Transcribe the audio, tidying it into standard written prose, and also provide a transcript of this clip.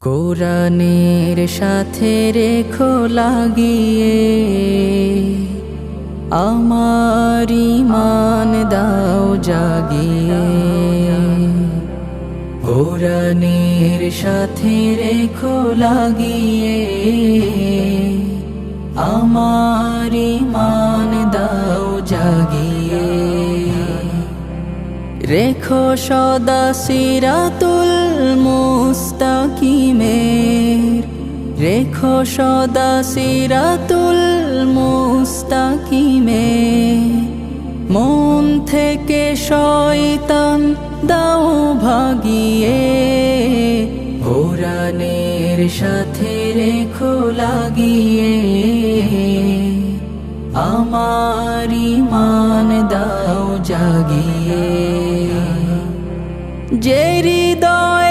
কোরআনের সাথে রেখো লাগিয়ে, আমার ঈমান দাও জাগিয়ে। কোরআনের সাথে রেখো লাগিয়ে, আমার ঈমান দাও জাগিয়ে। রেখো সদা সিরাতুল মুস্তাকিমের, রেখো সদা সিরাতুল মুস্তাকিমের। মন থেকে শয়তান দাও ভাগিয়ে, কোরআনের সাথে রেখো লাগিয়ে, আমার ঈমান দাও জাগিয়ে। যে হৃদয়